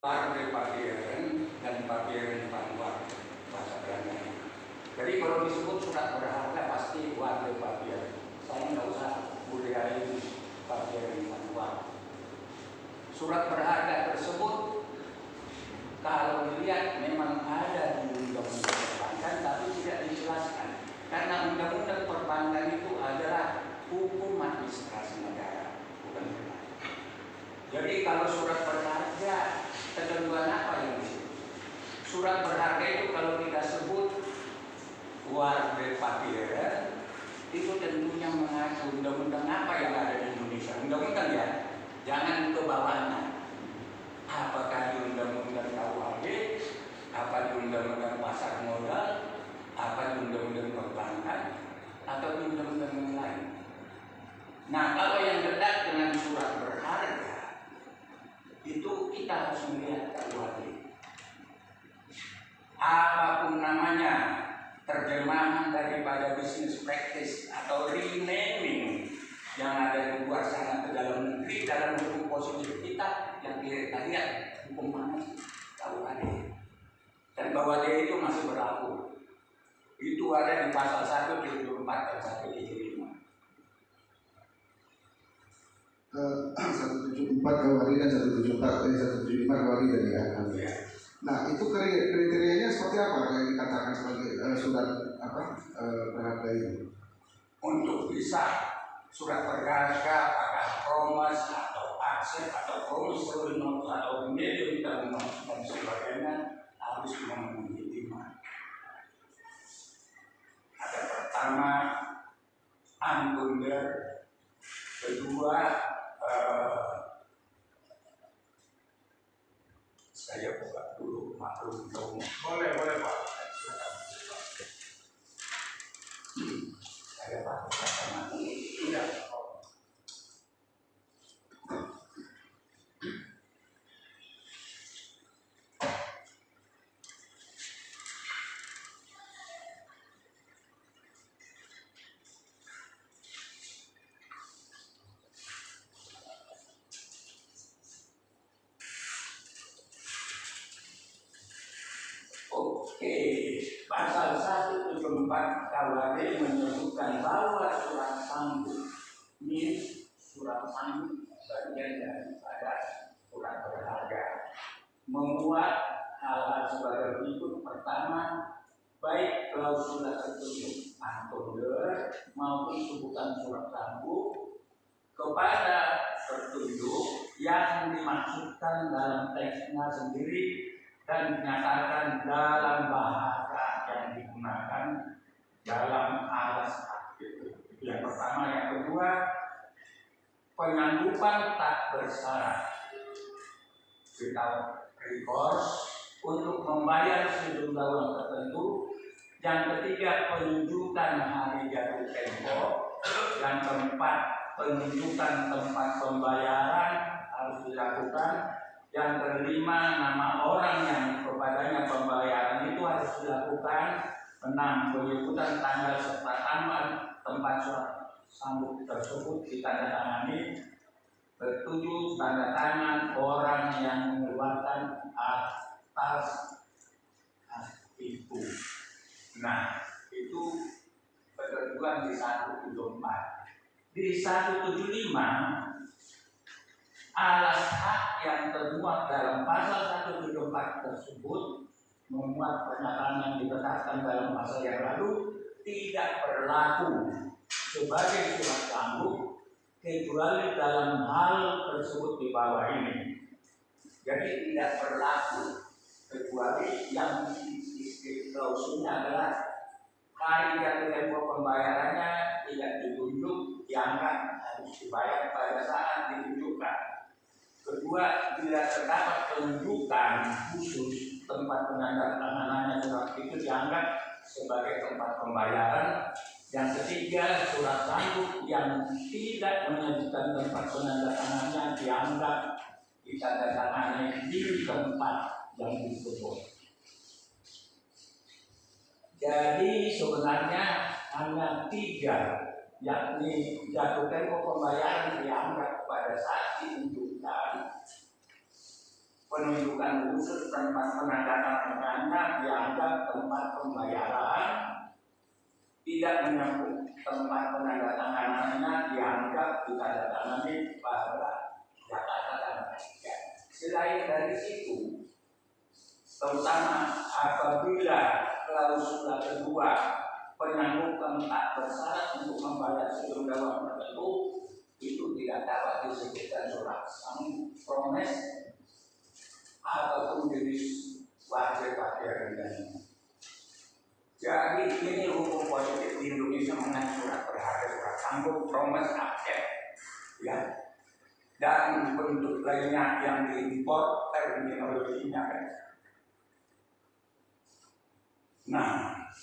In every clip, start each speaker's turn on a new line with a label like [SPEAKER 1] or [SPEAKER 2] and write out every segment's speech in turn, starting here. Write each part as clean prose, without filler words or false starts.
[SPEAKER 1] Partai Papieren dan Papieren Panwar bahasa Belanda. Jadi kalau disebut surat berharga pasti warga Papieren. Saya nggak usah budaya Papieren Panwar. Surat berharga tersebut kalau dilihat memang ada di undang-undang perbankan tapi tidak dijelaskan. Karena undang-undang perbankan itu adalah hukum administrasi negara, bukan perbankan. Jadi kalau surat berharga ketentuan apa yang disebut? Surat berharga itu kalau kita sebut warga Papieren itu tentunya mengacu undang-undang apa yang ada di Indonesia. Undang-undang ya, jangan ke bawahnya. Apakah di undang-undang KUHP, apa di undang-undang pasar modal, apa di undang-undang perbankan, atau di undang-undang yang lain. Nah, kalau yang dekat dengan surat berharga itu kita harus melihat KUHP. Apapun namanya, terjemahan daripada business practice atau renaming yang ada di luar sana ke dalam negeri dalam hukum positif kita yang kita lihat hukum mana KUHP. Dan bahwa dia itu masih berlaku. Itu ada di pasal 174 dan 175.
[SPEAKER 2] 174 KUHP dan 175 KUHP tadi ya. Nah, itu kriterianya seperti apa yang dikatakan sebagai surat berharga itu?
[SPEAKER 1] Untuk bisa surat berharga, apakah promise atau akses atau promissory note atau medium term note dan sebagainya harus memenuhi 5. Ada pertama unbundle, kedua saya buka dulu maklum dong. Boleh Pak. Saya pakai kacamata. Tidak. Oke, pasal 174 KUHP menyebutkan bahwa surat sanggup ini surat sanggup bagian daripada surat berharga memuat hal-hal sebagai berikut. Pertama, baik klausul tertulis unbundle maupun sebutan surat sanggup kepada tertunjuk yang dimaksudkan dalam teksnya sendiri dan dinyatakan dalam bahasa yang digunakan dalam alas hak itu. Yang pertama. Yang kedua, penyanggupan tak bersyarat without recourse untuk membayar sejumlah uang tertentu. Yang ketiga, penunjukan hari jatuh tempo. Yang keempat, penunjukan tempat pembayaran harus dilakukan. Yang kelima, nama orang yang kepadanya pembayaran itu harus dilakukan. 6. Penyebutan tanggal serta tempat surat sanggup tersebut ditandatangani. 7. Tanda tangan orang yang mengeluarkan atas itu. Nah, itu ketentuan di 174. Di 175 alas hak yang termuat dalam pasal 174 tersebut memuat pernyataan yang ditetapkan dalam pasal yang lalu tidak berlaku sebagai surat sanggup kecuali dalam hal tersebut di bawah ini. Jadi tidak berlaku kecuali yang klausulnya adalah hari jatuh tempo pembayarannya tidak ditunjuk, dianggap harus dibayar pada saat ditunjukkan. Kedua, tidak terdapat penunjukan khusus tempat penandatanganannya surat itu dianggap sebagai tempat pembayaran. Yang ketiga, surat sanggup yang tidak menyajikan tempat penandatangannya dianggap ditandatangani di tempat yang disebut. Jadi sebenarnya hanya 3, yakni jatuh tempo pembayaran dianggap pada saat ditunjukkan, penunjukan khusus tempat penandatanganan dana dianggap tempat pembayaran, tidak menyambut tempat penandatanganannya dianggap ditandatangani pada Jakarta Tanggal 3. Selain dari situ, terutama apabila klausula kedua penyanggupan tak bersyarat untuk membayar sejumlah uang tertentu, itu tidak dapat disebutkan surat promes ataupun jenis wajib bayar denda. Jadi ini hukum positif di Indonesia mengenai surat berharga, surat sanggup, promes, akses, ya, dan bentuk lainnya yang diimpor terminologinya kan. Nah,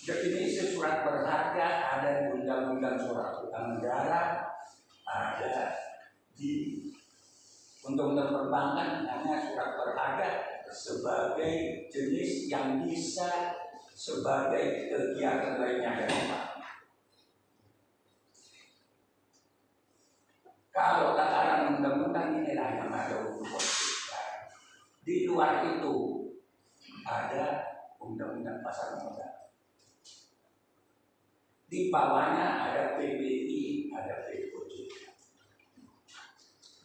[SPEAKER 1] definisi surat berharga ada di Undang-Undang Surat Utang Negara, ada di Undang-Undang Perbankan, hanya surat berharga sebagai jenis yang bisa sebagai kegiatan lainnya dari bank. Kalau tataran undang-undang inilah yang ada hukum positif. Di luar itu ada undang-undang pasar modal. Di bawahnya ada PBI, ada POJ.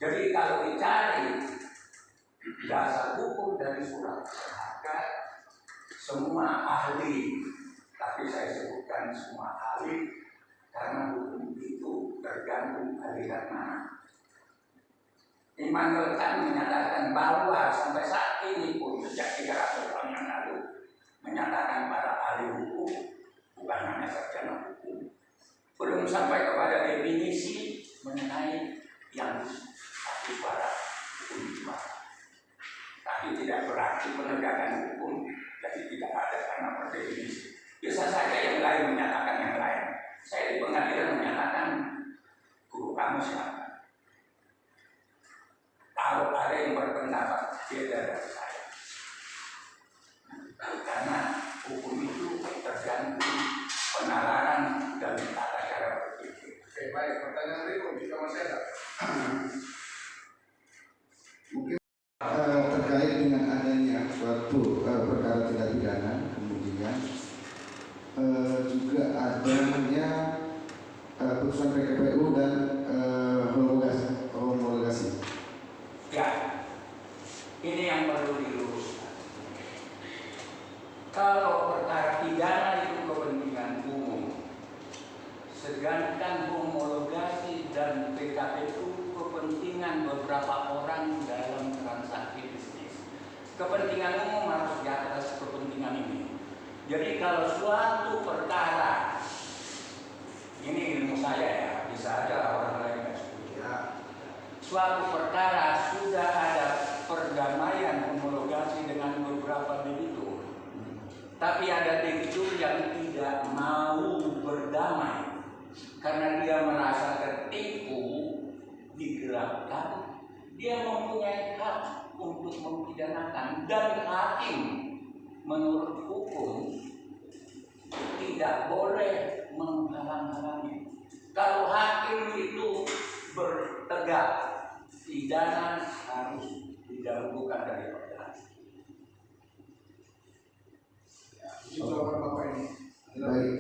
[SPEAKER 1] Jadi kalau dicari dasar hukum dari surat berharga, semua ahli, tapi saya sebutkan semua ahli karena hukum itu tergantung aliran mana. Immanuel Kant menyatakan bahwa sampai saat ini pun sejak 300 tahun yang lalu menyatakan para ahli hukum, bukan hanya sarjana hukum, belum sampai kepada definisi mengenai yang satu para hukum jiwa. Tapi tidak berarti penegakan hukum jadi tidak ada karena berdefinisi. Bisa saja yang lain menyatakan yang lain. Saya di pengadilan menyatakan guru kamu siapa? Kalau ada yang berpendapat beda dari saya, karena hukum itu tergantung penalaran dan tata cara berpikir.
[SPEAKER 2] Oke, baik. Pertanyaan berikut juga masih ada. Mungkin terkait dengan adanya suatu perkara tindak pidana, kemudian juga adanya putusan PKPU dan homologasi.
[SPEAKER 1] Ya, ini yang perlu diluruskan. Kalau perkara pidana itu kepentingan umum, sedangkan homologasi dan PKPU kepentingan beberapa orang dalam transaksi bisnis. Kepentingan umum harus di atas kepentingan ini. Jadi kalau suatu perkara, ini ilmu saya ya, bisa aja orang lain nggak setuju. Suatu perkara sudah ada perdamaian homologasi dengan beberapa debitur, tapi ada debitur yang tidak mau berdamai karena dia merasa tertipu, digelapkan, dia mempunyai hak untuk mempidanakan, dan hakim menurut hukum tidak boleh menghalang-halangi. Kalau hakim itu bertegak, pidana harus didahulukan dari perdana.
[SPEAKER 2] Jawaban Bapak ini. Baik,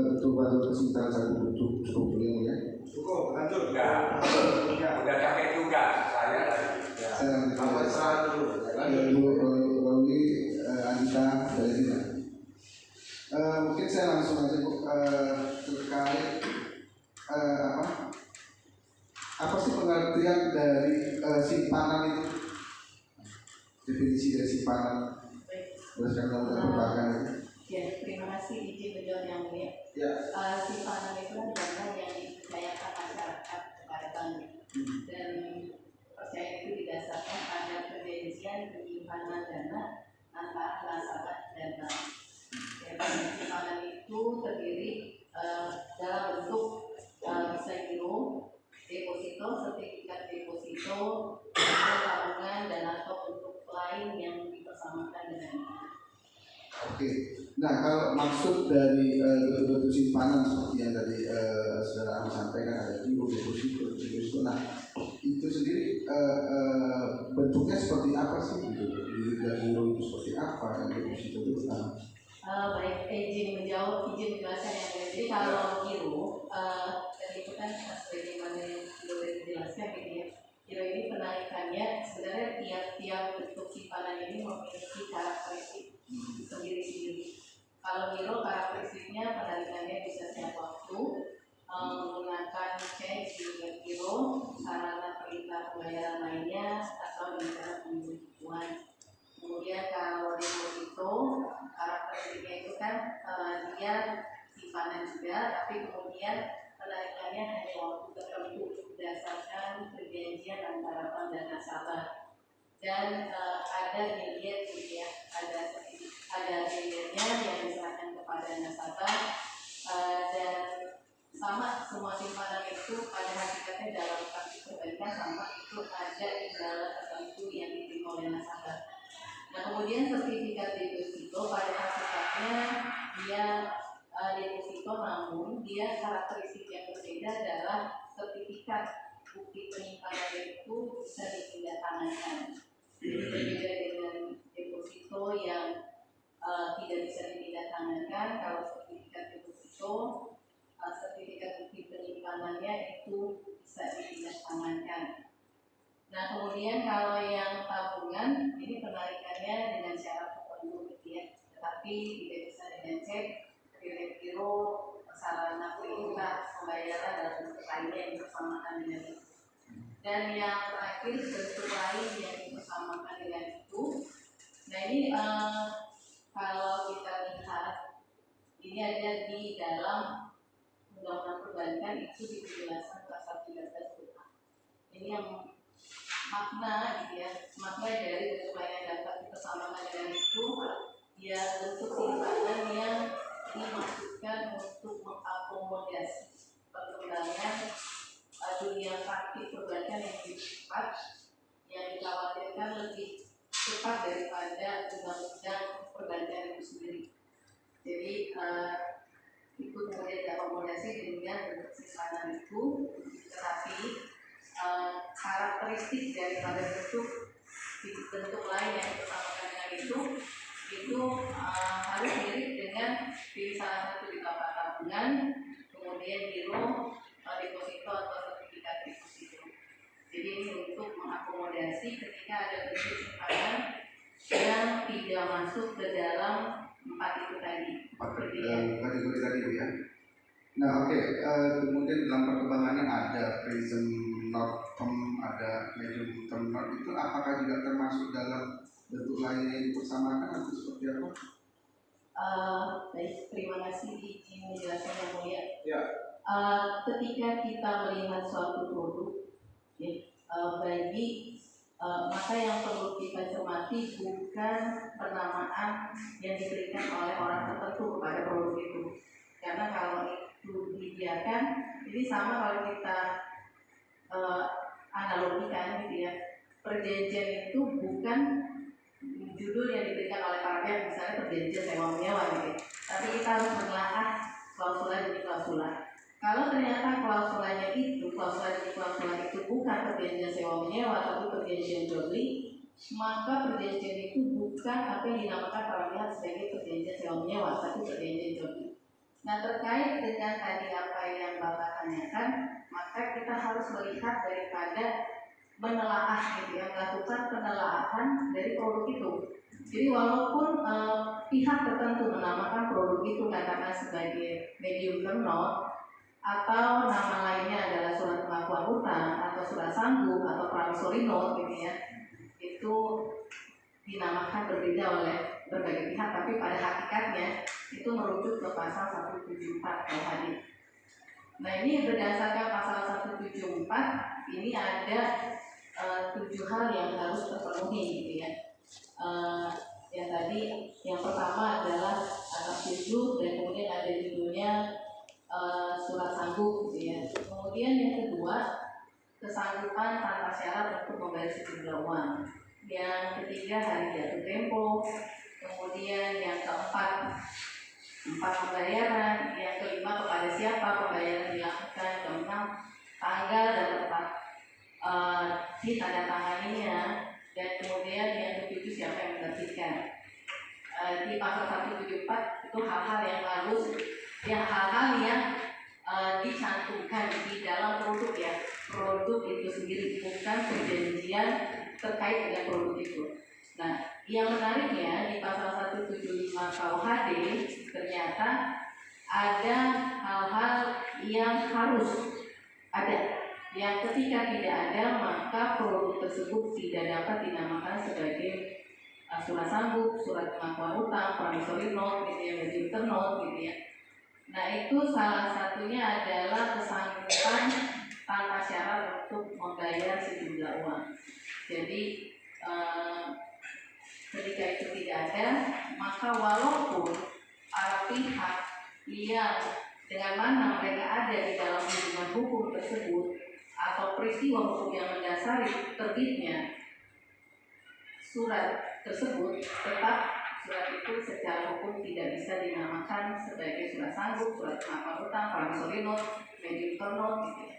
[SPEAKER 2] untuk pada kesempatan saya cukup beliau ya. Cukup, lanjut.
[SPEAKER 1] Udah capek juga saya tadi.
[SPEAKER 2] Saya nanti serah dulu. Ibu Rawi, Anita, dari Dina. Mungkin saya langsung aja Bu, terkait apa sih pengertian dari simpanan itu? Definisi dari simpanan berdasarkan undang perbankan itu.
[SPEAKER 3] Ya, terima kasih izin menjawab yang mulia.
[SPEAKER 2] Ya.
[SPEAKER 3] Simpanan itu adalah yang dipercayakan masyarakat kepada bank, dan percaya itu didasarkan pada perjanjian penyimpanan dana antara nasabah dan bank. Simpanan itu terdiri dalam bentuk bisa giro, deposito, sertifikat deposito, tabungan, dan atau bentuk lain yang dipersamakan dengan.
[SPEAKER 2] Oke, nah kalau maksud dari bentuk simpanan seperti yang tadi saudara Ahmad sampaikan, ada giro, deposito. Nah itu sendiri bentuknya seperti apa sih gitu? Dan giro itu seperti apa yang deposito itu?
[SPEAKER 3] Baik, izin menjelaskan yang mulia. Jadi kalau giro, tadi itu kan sebagaimana yang sudah dijelaskan gitu ya. Giro ini penarikannya sebenarnya tiap bentuk simpanan ini memiliki karakteristik sendiri-sendiri. Kalau giro karakteristiknya penarikannya bisa setiap waktu, menggunakan cek di giro, sarana perintah pembayaran lainnya, atau dengan cara pembukuan. Kemudian kalau deposito karakteristiknya itu kan dia simpanan juga, tapi kemudian penarikannya hanya waktu tertentu berdasarkan perjanjian antara bank dan nasabah. Dan ada diet gitu ya, ada dietnya yang diserahkan kepada nasabah, dan sama semua simpanan itu pada hakikatnya dalam praktik perbankan sama itu ada imbalan tertentu yang diterima oleh nasabah. Nah, kemudian sertifikat deposito pada hakikatnya dia deposito, namun dia karakteristik yang berbeda adalah sertifikat bukti penyimpanan itu bisa ditindaktangankan. Jadi berbeda dengan deposito yang tidak bisa ditindaktangankan. Kalau sertifikat deposito, sertifikat bukti penyimpanannya itu bisa ditindaktangankan. Nah, kemudian kalau yang tabungan ini penarikannya dengan syarat tertentu gitu ya, tetapi tidak bisa dengan cek, kredit giro, sarana perintah pembayaran dan bentuk lainnya yang bersamakan dengan itu. Dan yang terakhir bentuk lain yang bersamakan dengan itu. Nah ini kalau kita lihat ini ada di dalam undang-undang perbankan itu di penjelasan pasal 13 ini yang makna gitu ya, makna dari bentuk lain yang dapat dipersamakan dengan itu ya bentuk simpanan yang dimaksudkan untuk mengakomodasi perkembangan dunia praktik perbankan yang lebih cepat, yang dikhawatirkan lebih cepat daripada undang-undang perbankan itu sendiri. Jadi itu kemudian diakomodasi dengan bentuk simpanan itu, tetapi karakteristik daripada bentuk lain yang bersamakan dengan itu harus mirip dengan di salah satu di bapak tabungan, kemudian giro, deposito atau sertifikat deposito. Jadi ini untuk mengakomodasi ketika ada bentuk simpanan yang tidak masuk ke dalam 4 itu tadi.
[SPEAKER 2] Kategori tadi ya. Nah kemudian dalam perkembangannya ada prism not term, ada medium term not, itu apakah juga termasuk dalam bentuk lain yang dipersamakan atau seperti apa?
[SPEAKER 3] Baik, terima kasih izin menjelaskan yang mulia.
[SPEAKER 2] Ya.
[SPEAKER 3] Ketika kita melihat suatu produk, ya, maka yang perlu kita cermati bukan penamaan yang diberikan oleh orang tertentu kepada produk itu. Karena kalau itu dibiarkan, jadi sama kalau kita analogikan gitu ya, perjanjian itu bukan judul yang diberikan oleh para pihak, misalnya perjanjian sewa menyewa gitu, tapi kita harus menelaah klausula demi klausula. Kalau ternyata klausulanya itu, klausula demi klausula itu bukan perjanjian sewa menyewa tapi perjanjian jual beli, maka perjanjian itu bukan apa yang dinamakan para pihak sebagai perjanjian sewa menyewa, tapi perjanjian jual beli. Nah, terkait dengan tadi apa yang Bapak tanyakan, maka kita harus melihat daripada menelaah gitu ya, melakukan penelaahan dari produk itu. Jadi walaupun pihak tertentu menamakan produk itu katakan sebagai medium term note, atau nama lainnya adalah surat pengakuan utang atau surat sanggup atau promissory note gitu ya, itu dinamakan berbeda oleh berbagai pihak, tapi pada hakikatnya itu merujuk ke pasal 174 KUHP. Nah ini berdasarkan pasal 174 ini ada 7 hal yang harus terpenuhi gitu ya. Yang tadi yang pertama adalah atas judul dan kemudian ada judulnya surat sanggup gitu ya. Kemudian yang kedua kesanggupan tanpa syarat untuk membayar sejumlah uang. Yang ketiga hari jatuh tempo. Kemudian yang keempat pembayaran. Yang kelima kepada siapa pembayaran dilakukan. Keenam tanggal dan tempat ditandatanganinya, dan kemudian yang ketujuh siapa yang menerbitkan. Di pasal 174 itu hal-hal yang harus, hal-hal yang dicantumkan di dalam produk ya, produk itu sendiri, bukan perjanjian terkait dengan produk itu. Nah, yang menariknya di pasal 175 KUHD ternyata ada hal-hal yang harus ada, yang ketika tidak ada maka produk tersebut tidak dapat dinamakan sebagai surat sanggup, surat pengakuan utang, promissory note, gitu ya, register note, gitu ya. Nah, itu salah satunya adalah kesanggupan tanpa syarat untuk membayar sejumlah uang. Jadi ketika itu tidak ada, maka walaupun para pihak yang dengan mana mereka ada di dalam hubungan hukum tersebut atau peristiwa hukum yang mendasari terbitnya surat tersebut, tetap surat itu secara hukum tidak bisa dinamakan sebagai surat sanggup, surat pengakuan utang, promissory note, register note, gitu ya.